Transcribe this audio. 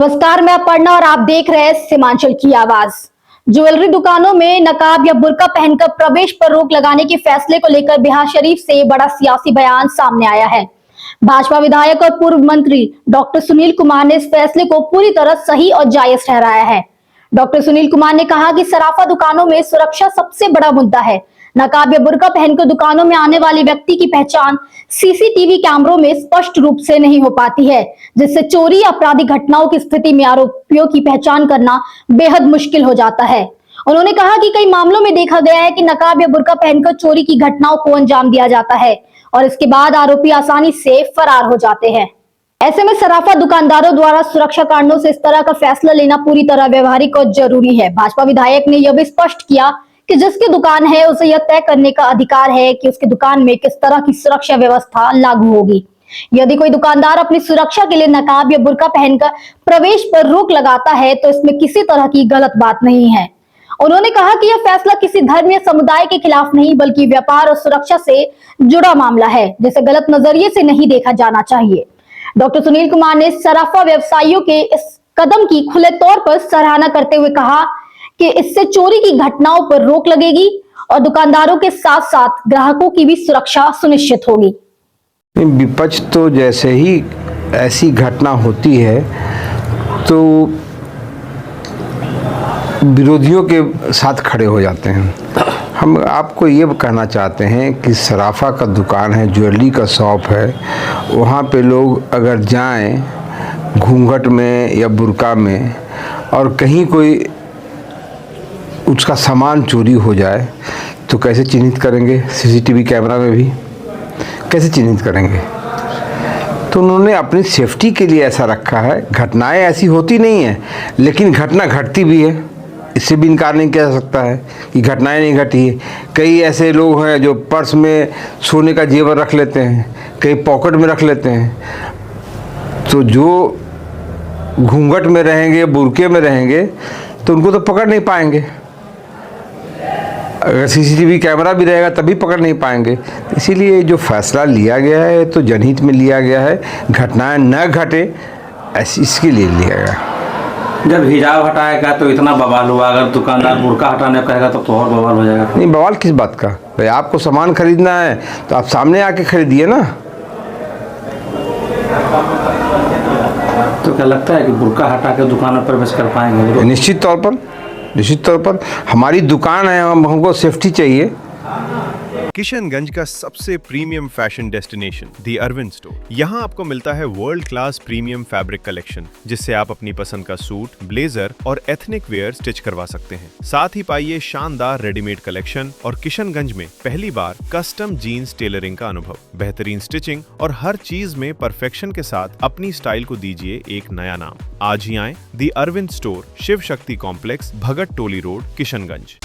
नमस्कार, मैं अपर्णा और आप देख रहे हैं सीमांचल की आवाज। ज्वेलरी दुकानों में नकाब या बुर्का पहनकर प्रवेश पर रोक लगाने के फैसले को लेकर बिहार शरीफ से बड़ा सियासी बयान सामने आया है। भाजपा विधायक और पूर्व मंत्री डॉक्टर सुनील कुमार ने इस फैसले को पूरी तरह सही और जायज ठहराया है। डॉक्टर सुनील कुमार ने कहा कि सराफा दुकानों में सुरक्षा सबसे बड़ा मुद्दा है। नकाब या बुर्का पहनकर दुकानों में आने वाले व्यक्ति की पहचान सीसीटीवी कैमरों में स्पष्ट रूप से नहीं हो पाती है, जिससे चोरी या आपराधिक घटनाओं की स्थिति में आरोपियों की पहचान करना बेहद मुश्किल हो जाता है। उन्होंने कहा कि कई मामलों में देखा गया है कि नकाब या बुर्का पहनकर चोरी की घटनाओं को अंजाम दिया जाता है और इसके बाद आरोपी आसानी से फरार हो जाते हैं। ऐसे में सराफा दुकानदारों द्वारा सुरक्षा कारणों से इस तरह का फैसला लेना पूरी तरह व्यवहारिक और जरूरी है। भाजपा विधायक ने यह भी स्पष्ट किया कि जिसकी दुकान है उसे यह तय करने का अधिकार है कि उसकी दुकान में किस तरह की सुरक्षा व्यवस्था लागू होगी। यदि कोई दुकानदार अपनी सुरक्षा के लिए नकाब या बुर्का पहनकर प्रवेश पर रोक लगाता है तो इसमें किसी तरह की गलत बात नहीं है। उन्होंने कहा कि यह फैसला किसी धर्म या समुदाय के खिलाफ नहीं बल्कि व्यापार और सुरक्षा से जुड़ा मामला है, जिसे गलत नजरिए से नहीं देखा जाना चाहिए। डॉक्टर सुनील कुमार ने सराफा व्यवसायियों के इस कदम की खुले तौर पर सराहना करते हुए कहा कि इससे चोरी की घटनाओं पर रोक लगेगी और दुकानदारों के साथ साथ ग्राहकों की भी सुरक्षा सुनिश्चित होगी। विपक्ष तो जैसे ही ऐसी घटना होती है तो विरोधियों के साथ खड़े हो जाते हैं। हम आपको ये कहना चाहते हैं कि सराफा का दुकान है, ज्वेलरी का शॉप है, वहाँ पे लोग अगर जाएं घूंघट में या बुर्का में और कहीं कोई उसका सामान चोरी हो जाए तो कैसे चिन्हित करेंगे? सीसीटीवी कैमरा में भी कैसे चिन्हित करेंगे? तो उन्होंने अपनी सेफ्टी के लिए ऐसा रखा है। घटनाएं ऐसी होती नहीं है, लेकिन घटना घटती भी है, इससे भी इनकार नहीं किया जा सकता है कि घटनाएं नहीं घटी है। कई ऐसे लोग हैं जो पर्स में सोने का जेवर रख लेते हैं, कई पॉकेट में रख लेते हैं। तो जो घूंघट में रहेंगे, बुर्के में रहेंगे तो उनको तो पकड़ नहीं पाएंगे। अगर सीसीटीवी कैमरा भी रहेगा तभी पकड़ नहीं पाएंगे। इसीलिए जो फैसला लिया गया है तो जनहित में लिया गया है, घटनाएं न घटे ऐसी इसके लिए लिया गया। जब हिजाब हटाएगा तो इतना बवाल हुआ, अगर दुकानदार बुर्का हटाने कहेगा तो और बवाल हो जाएगा। नहीं, बवाल किस बात का भाई? आपको सामान खरीदना है तो आप सामने आके खरीदिए ना। तो क्या लगता है कि बुर्का हटा के दुकान में प्रवेश कर पाएंगे? निश्चित तौर पर हमारी दुकान है, हमको सेफ्टी चाहिए। किशनगंज का सबसे प्रीमियम फैशन डेस्टिनेशन दी अरविंद स्टोर। यहाँ आपको मिलता है world class premium fabric collection, जिससे आप अपनी पसंद का सूट, ब्लेजर और एथनिक वेयर स्टिच करवा सकते हैं। साथ ही पाइए शानदार रेडीमेड कलेक्शन और किशनगंज में पहली बार कस्टम जीन्स टेलरिंग का अनुभव, बेहतरीन स्टिचिंग और हर चीज में परफेक्शन के साथ अपनी स्टाइल को दीजिए एक नया नाम। आज ही आए दी अरविंद स्टोर, शिव शक्ति कॉम्प्लेक्स, भगत टोली रोड, किशनगंज।